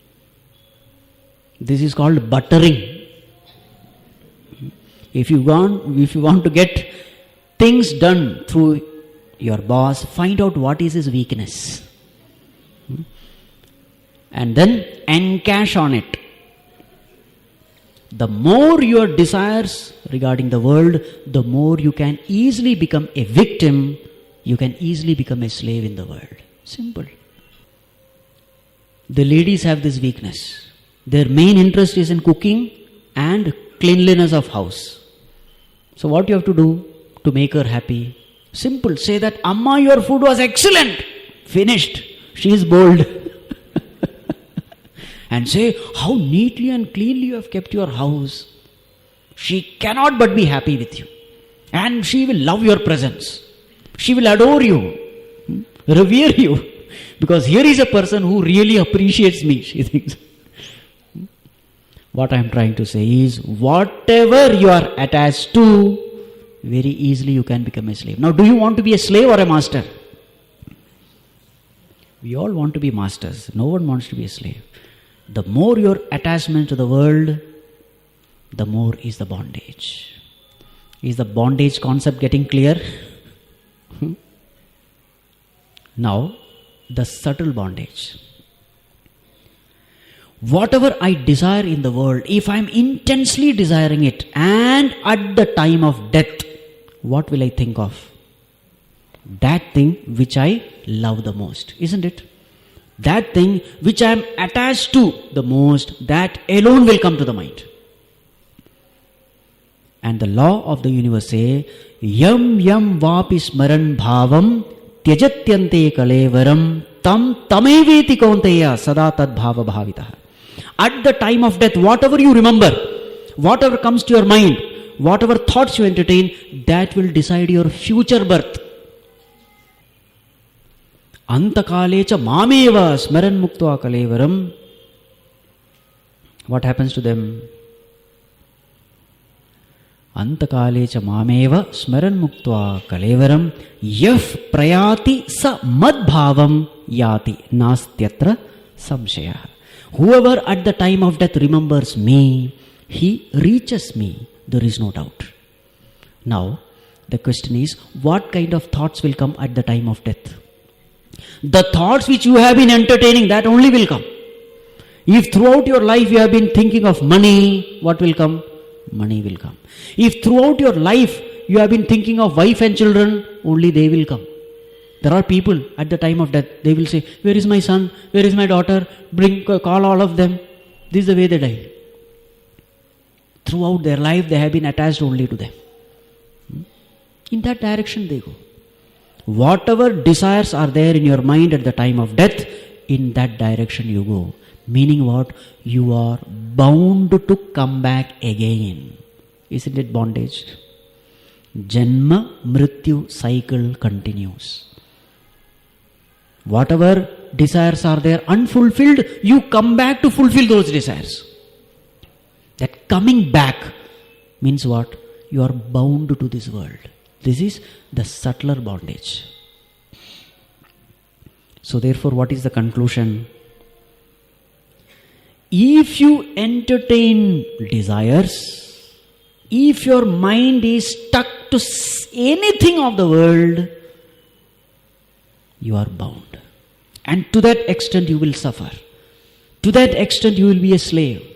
This is called buttering. If you want to get things done through your boss, find out what is his weakness. And then encash on it. The more your desires regarding the world, the more you can easily become a victim, you can easily become a slave in the world. Simple. The ladies have this weakness. Their main interest is in cooking and cleanliness of house. So what you have to do to make her happy? Simple. Say that, Amma, your food was excellent. Finished. She is bold. And say how neatly and cleanly you have kept your house. She cannot but be happy with you. And she will love your presence. She will adore you, revere you. Because here is a person who really appreciates me, she thinks. What I am trying to say is, whatever you are attached to, very easily you can become a slave. Now, do you want to be a slave or a master? We all want to be masters. No one wants to be a slave. The more your attachment to the world, the more is the bondage. Is the bondage concept getting clear? Now, the subtle bondage. Whatever I desire in the world, if I am intensely desiring it, and at the time of death, what will I think of? That thing which I love the most, isn't it? That thing which I am attached to the most, that alone will come to the mind. And the law of the universe say, yam yam vapi smaran bhavam tyajatyante kalevaram tam tameveti kaunteya sada tad bhava bhavitah. At the time of death, whatever you remember, whatever comes to your mind, whatever thoughts you entertain, that will decide your future birth. Antakale cha mameva smaran muktva kalevaram. What happens to them? Antakale cha mameva smaran muktva kalevaram yaf prayati sa madbhavam yati nastyatra samshaya. Whoever at the time of death remembers me, he reaches me. There is no doubt. Now, the question is, what kind of thoughts will come at the time of death? The thoughts which you have been entertaining, that only will come. If throughout your life you have been thinking of money, what will come? Money will come. If throughout your life you have been thinking of wife and children, only they will come. There are people at the time of death, they will say, where is my son? Where is my daughter? Call all of them. This is the way they die. Throughout their life, they have been attached only to them. In that direction they go. Whatever desires are there in your mind at the time of death, in that direction you go. Meaning what? You are bound to come back again. Isn't it bondage? Janma Mrityu cycle continues. Whatever desires are there unfulfilled, you come back to fulfill those desires. That coming back means what? You are bound to this world. This is the subtler bondage. So therefore, what is the conclusion? If you entertain desires, if your mind is stuck to anything of the world, you are bound. And to that extent you will suffer. To that extent you will be a slave.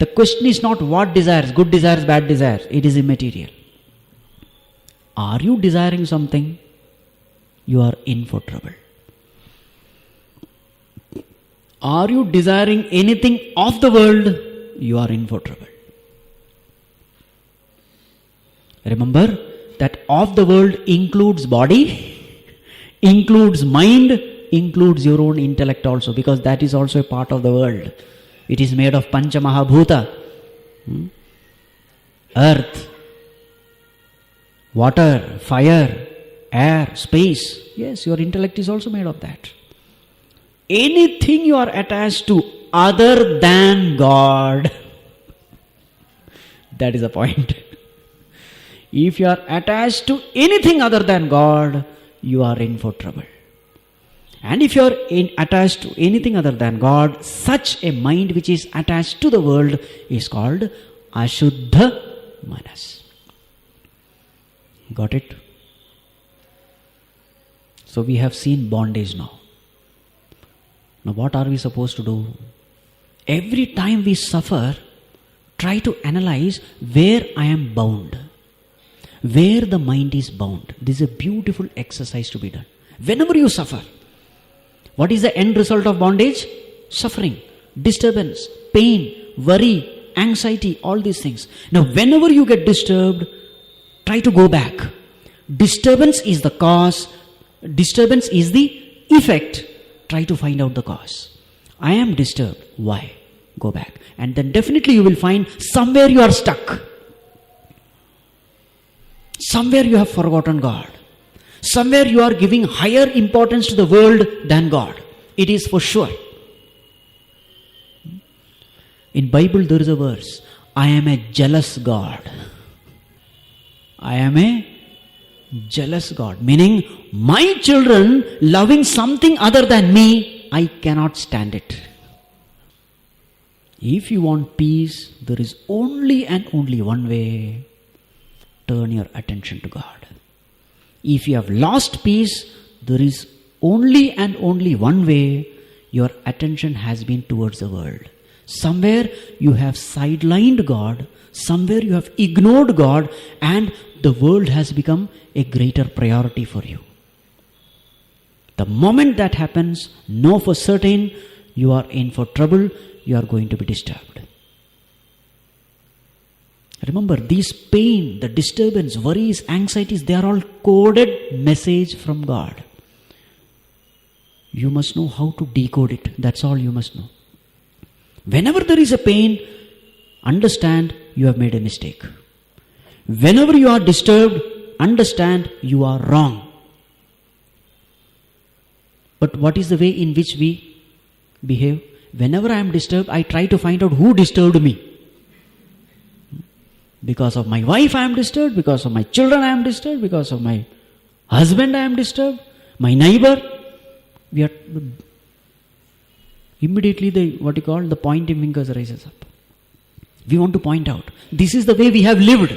The question is not what desires, good desires, bad desires. It is immaterial. Are you desiring something? You are in for trouble. Are you desiring anything of the world? You are in for trouble. Remember that of the world includes body, includes mind, includes your own intellect also, because that is also a part of the world. It is made of Pancha Mahabhuta, earth, water, fire, air, space. Yes, your intellect is also made of that. Anything you are attached to other than God, that is the point. If you are attached to anything other than God, you are in for trouble. And if you are attached to anything other than God, such a mind which is attached to the world is called Ashuddha Manas. Got it? So we have seen bondage now. Now what are we supposed to do? Every time we suffer, try to analyze where I am bound. Where the mind is bound. This is a beautiful exercise to be done. Whenever you suffer, what is the end result of bondage? Suffering, disturbance, pain, worry, anxiety, all these things. Now whenever you get disturbed, try to go back. Disturbance is the cause, disturbance is the effect. Try to find out the cause. I am disturbed. Why? Go back. And then definitely you will find somewhere you are stuck. Somewhere you have forgotten God. Somewhere you are giving higher importance to the world than God. It is for sure. In Bible there is a verse, I am a jealous God. I am a jealous God. Meaning, my children loving something other than me, I cannot stand it. If you want peace, there is only and only one way. Turn your attention to God. If you have lost peace, there is only and only one way. Your attention has been towards the world. Somewhere you have sidelined God, somewhere you have ignored God, and the world has become a greater priority for you. The moment that happens, know for certain you are in for trouble, you are going to be disturbed. Remember, these pain, the disturbance, worries, anxieties, they are all coded message from God. You must know how to decode it. That's all you must know. Whenever there is a pain, understand you have made a mistake. Whenever you are disturbed, understand you are wrong. But what is the way in which we behave? Whenever I am disturbed, I try to find out who disturbed me. Because of my wife I am disturbed, because of my children I am disturbed, because of my husband I am disturbed, my neighbor. We are immediately the pointing fingers rises up. We want to point out, this is the way we have lived.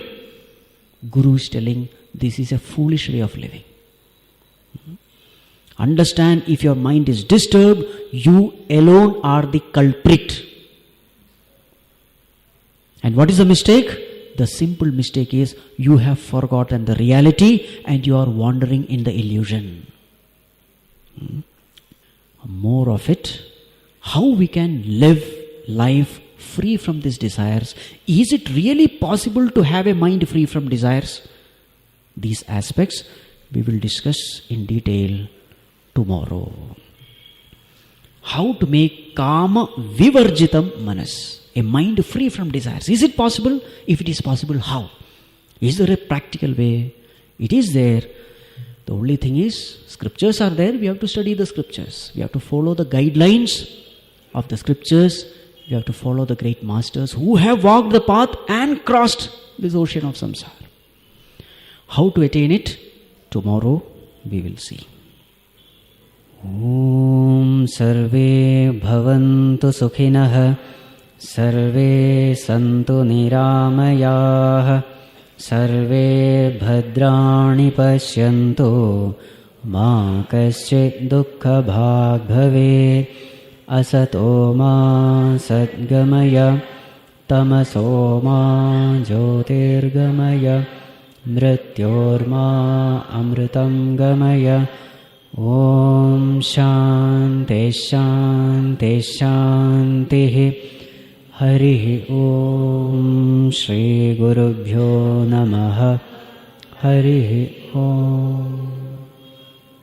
Guru is telling, this is a foolish way of living. Understand, if your mind is disturbed, you alone are the culprit. And what is the mistake? The simple mistake is you have forgotten the reality and you are wandering in the illusion. More of it. How we can live life free from these desires. Is it really possible to have a mind free from desires? These aspects we will discuss in detail tomorrow. How to make kama vivarjitam manas, a mind free from desires. Is it possible? If it is possible, how? Is there a practical way? It is there. The only thing is, scriptures are there. We have to study the scriptures. We have to follow the guidelines of the scriptures. We have to follow the great masters who have walked the path and crossed this ocean of samsara. How to attain it? Tomorrow we will see. Om sarve bhavantu sukhinah, sarve santu niramayah, sarve bhadrani pashyantu, ma kaschit dukkha bhag bhavet, asato ma sadgamaya, tamaso ma jyotirgamaya, mrityorma amritam gamaya. Om Shanti Shanti Shanti. Hari Om. Shri Gurubhyo Namaha. Hari Om.